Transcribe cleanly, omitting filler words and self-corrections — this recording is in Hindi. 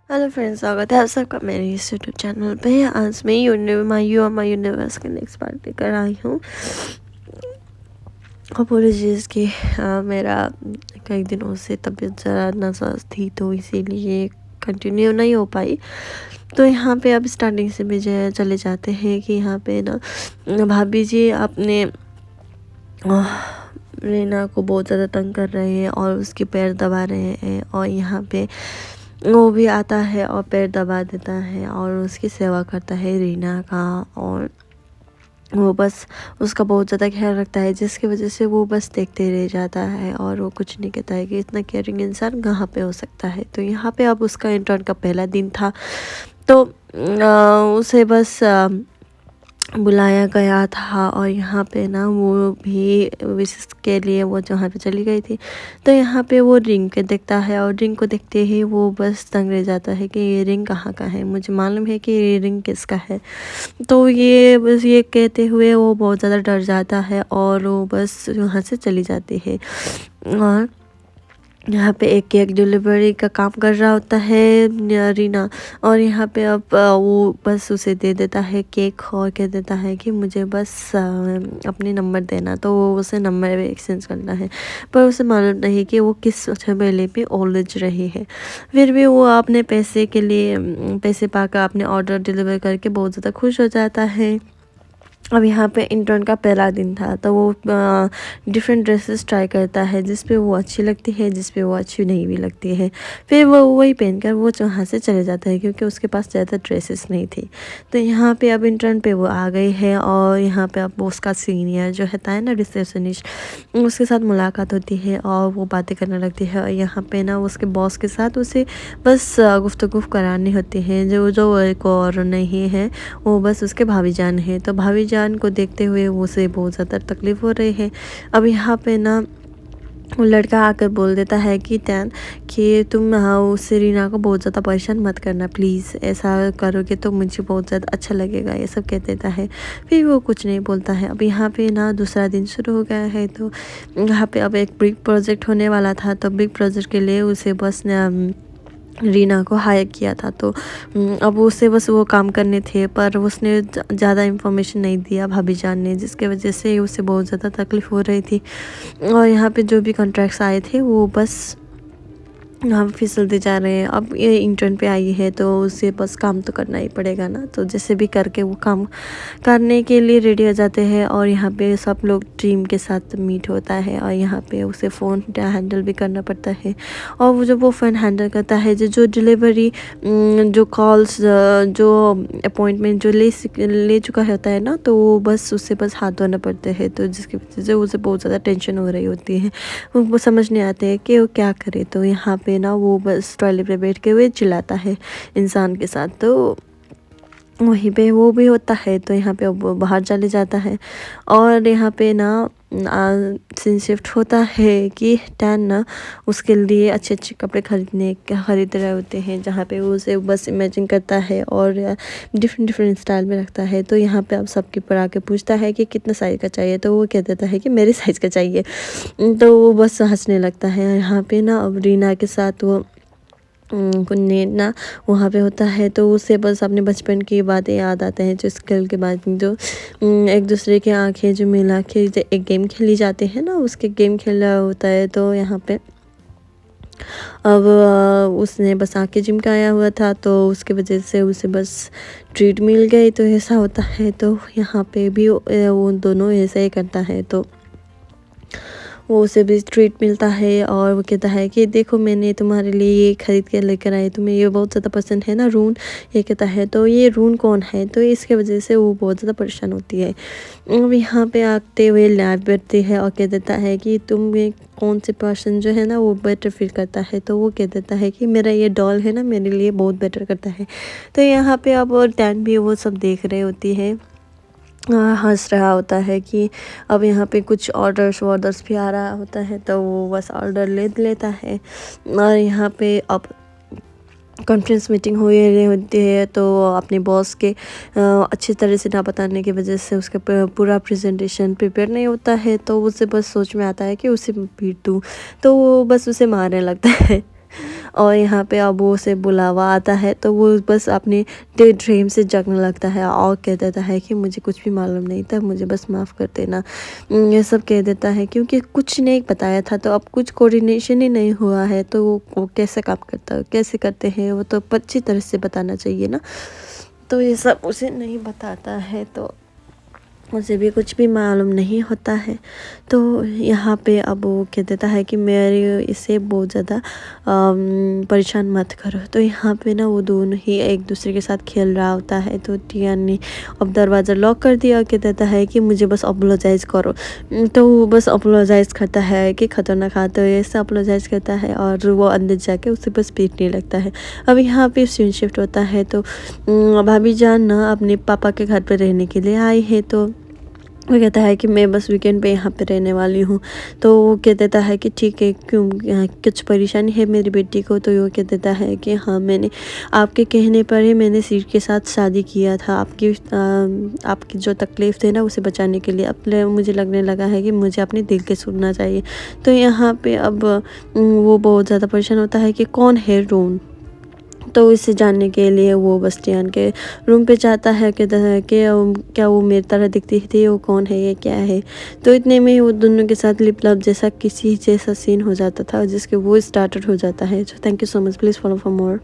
हेलो फ्रेंड्स, स्वागत है आप सबका मेरे इस यूट्यूब चैनल पे। आज मैं माई यूनिवर्स के नेक्स्ट पार्ट लेकर आई हूँ। अपोलॉजीज़ की मेरा कई दिनों से तबीयत ज़रा नासाज थी, तो इसीलिए कंटिन्यू नहीं हो पाई। तो यहाँ पे अब स्टार्टिंग से मुझे चले जाते हैं कि यहाँ पे ना भाभी जी अपने रीना को बहुत ज़्यादा तंग कर रहे हैं और उसके पैर दबा रहे हैं, और यहाँ पे वो भी आता है और पैर दबा देता है और उसकी सेवा करता है रीना का। और वो बस उसका बहुत ज़्यादा ख्याल रखता है, जिसकी वजह से वो बस देखते रह जाता है और वो कुछ नहीं कहता है कि इतना केयरिंग इंसान कहाँ पे हो सकता है। तो यहाँ पे अब उसका इंटर्न का पहला दिन था, तो उसे बस बुलाया गया था, और यहाँ पे ना वो भी विशेष के लिए वो जहाँ पे चली गई थी। तो यहाँ पे वो रिंग के देखता है, और रिंग को देखते ही वो बस दंग रह जाता है कि ये रिंग कहाँ का है, मुझे मालूम है कि ये रिंग किसका है। तो ये बस ये कहते हुए वो बहुत ज़्यादा डर जाता है और वो बस वहाँ से चली जाती है। और यहाँ पे एक केक डिलीवरी का काम कर रहा होता है रीना, और यहाँ पे अब वो बस उसे दे देता है केक और कह देता है कि मुझे बस अपनी नंबर देना। तो वो उसे नंबर एक्सचेंज करना है, पर उसे मालूम नहीं कि वो किस झमेले पे उलझ रही है। फिर भी वो अपने पैसे के लिए पैसे पाकर अपने ऑर्डर डिलीवर करके बहुत ज़्यादा खुश हो जाता है। अब यहाँ पे इंटर्न का पहला दिन था, तो वो डिफरेंट ड्रेसेस ट्राई करता है, जिस पे वो अच्छी लगती है, जिस पे वो अच्छी नहीं भी लगती है। फिर वो वही पहनकर वो वहाँ से चले जाता है, क्योंकि उसके पास ज़्यादा ड्रेसेस नहीं थी। तो यहाँ पे अब इंटर्न पे वो आ गई है, और यहाँ पे अब उसका सीनियर जो है ना रिसेप्शनिस्ट, उसके साथ मुलाकात होती है और वो बातें करने लगती है। और यहाँ पे ना उसके बॉस के साथ उसे बस गुफ्तगू करानी होती है, जो जो एक और नहीं है, वो बस उसके भाभी जान है। तो भाभी जान को देखते हुए वो उसे बहुत ज़्यादा तकलीफ़ हो रही है। अब यहाँ पे ना वो लड़का आकर बोल देता है कि टैन कि तुम उस रीना को बहुत ज़्यादा परेशान मत करना प्लीज़, ऐसा करोगे तो मुझे बहुत ज़्यादा अच्छा लगेगा, ये सब कह देता है। फिर वो कुछ नहीं बोलता है। अब यहाँ पे ना दूसरा दिन शुरू हो गया है, तो यहाँ पे अब एक बिग प्रोजेक्ट होने वाला था। तो बिग प्रोजेक्ट के लिए उसे बस रीना को हायर किया था। तो अब उसे बस वो काम करने थे, पर उसने ज़्यादा इन्फॉर्मेशन नहीं दिया भाभी जान ने, जिसके वजह से उसे बहुत ज़्यादा तकलीफ़ हो रही थी। और यहाँ पे जो भी कॉन्ट्रैक्ट्स आए थे वो बस हम फिसलते जा रहे हैं। अब ये इंटर्न पे आई है, तो उसे बस काम तो करना ही पड़ेगा ना। तो जैसे भी करके वो काम करने के लिए रेडी हो जाते हैं, और यहाँ पे सब लोग टीम के साथ मीट होता है, और यहाँ पे उसे फ़ोन हैंडल भी करना पड़ता है। और वो जब वो फ़ोन हैंडल करता है, जो डिलीवरी जो कॉल्स जो अपॉइंटमेंट जो ले चुका होता है ना, तो वो बस उससे बस हाथ धोना पड़ते हैं। तो जिसकी वजह से उसे बहुत ज़्यादा टेंशन हो रही होती है, वो समझ नहीं आते हैं कि वो क्या करे। तो यहाँ पे ना वो बस टॉयलेट पे बैठ के हुए चिल्लाता है इंसान के साथ, तो वहीं पे वो भी होता है। तो यहाँ पे वो बाहर चले जाता है, और यहाँ पे ना सीन शिफ्ट होता है कि टैन ना उसके लिए अच्छे अच्छे कपड़े खरीद रहे होते हैं, जहाँ पे वो उसे बस इमेजिन करता है और डिफरेंट डिफरेंट स्टाइल में रखता है। तो यहाँ पे अब सबके पर आके पूछता है कि कितना साइज़ का चाहिए, तो वो कह देता है कि मेरे साइज़ का चाहिए। तो वो बस हंसने लगता है। यहाँ पे ना अब रीना के साथ वो कुन्नी ना वहाँ पे होता है, तो उसे बस अपने बचपन की बातें याद आते हैं, जो स्कूल के बाद जो एक दूसरे की आंखें जो मिला के जो एक गेम खेली जाते हैं ना, उसके गेम खेला होता है। तो यहाँ पे अब उसने बस आंखें झिमकाया हुआ था, तो उसकी वजह से उसे बस ट्रीट मिल गई, तो ऐसा होता है। तो यहाँ पे भी वो दोनों ऐसा ही करता है। तो वो उसे भी ट्रीट मिलता है, और वो कहता है कि देखो मैंने तुम्हारे लिए ये खरीद के लेकर आई, तुम्हें ये बहुत ज़्यादा पसंद है ना रून, ये कहता है। तो ये रून कौन है, तो इसके वजह से वो बहुत ज़्यादा परेशान होती है। अब यहाँ पे आते हुए लैब बैठती है और कह देता है कि तुम ये कौन से पर्सन जो है ना वो बेटर फील करता है। तो वो कह देता है कि मेरा ये डॉल है ना मेरे लिए बहुत बेटर करता है। तो यहाँ पे अब टैन भी वो सब देख रहे होती है, हंस रहा होता है कि अब यहाँ पे कुछ ऑर्डर्स भी आ रहा होता है, तो वो बस ऑर्डर ले लेता है। और यहाँ पे अब कॉन्फ्रेंस मीटिंग हुई रही होती है, तो अपने बॉस के अच्छी तरह से ना बताने की वजह से उसका पूरा प्रेजेंटेशन प्रिपेयर नहीं होता है। तो उसे बस सोच में आता है कि उसे पीट दूँ, तो वो बस उसे मारने लगता है। और यहाँ पे अबू से बुलावा आता है तो वो बस अपने डे ड्रीम से जगने लगता है और कह देता है कि मुझे कुछ भी मालूम नहीं था, मुझे बस माफ़ कर देना। ये सब कह देता है क्योंकि कुछ नहीं बताया था, तो अब कुछ कोऑर्डिनेशन ही नहीं हुआ है तो वो कैसे काम करता है, कैसे करते हैं वो तो अच्छी तरह से बताना चाहिए ना। तो ये सब उसे नहीं बताता है तो मुझे भी कुछ भी मालूम नहीं होता है। तो यहाँ पे अब वो कह देता है कि मेरे इसे बहुत ज़्यादा परेशान मत करो। तो यहाँ पे ना वो दोनों ही एक दूसरे के साथ खेल रहा होता है। तो टियान ने अब दरवाज़ा लॉक कर दिया और कह देता है कि मुझे बस अपोलोजाइज़ करो। तो वो बस अपोलोजाइज़ करता है कि खतरनाक खाता है, ऐसा अपोलोजाइज़ करता है और वो अंदर जाके उसे बस पीटने लगता है। अब यहाँ पे सीन शिफ्ट होता है तो भाभी जान ना अपने पापा के घर पे रहने के लिए आई है। तो वो कहता है कि मैं बस वीकेंड पे यहाँ पे रहने वाली हूँ। तो वो कह देता है कि ठीक है, क्यों कुछ परेशानी है मेरी बेटी को। तो वो कह देता है कि हाँ, मैंने आपके कहने पर ही मैंने सिर के साथ शादी किया था, आपकी जो तकलीफ़ थे ना उसे बचाने के लिए। अब मुझे लगने लगा है कि मुझे अपने दिल के सुनना चाहिए। तो यहाँ पे अब वो बहुत ज़्यादा परेशान होता है कि कौन है रोन। तो इसे जानने के लिए वो बस्तियान के रूम पे जाता है, कहता है कि क्या वो मेरी तरह दिखती थी, वो कौन है, ये क्या है। तो इतने में वो दोनों के साथ लिप लप जैसा किसी जैसा सीन हो जाता था जिसके वो स्टार्टेड हो जाता है। Thank you so much, please follow for more.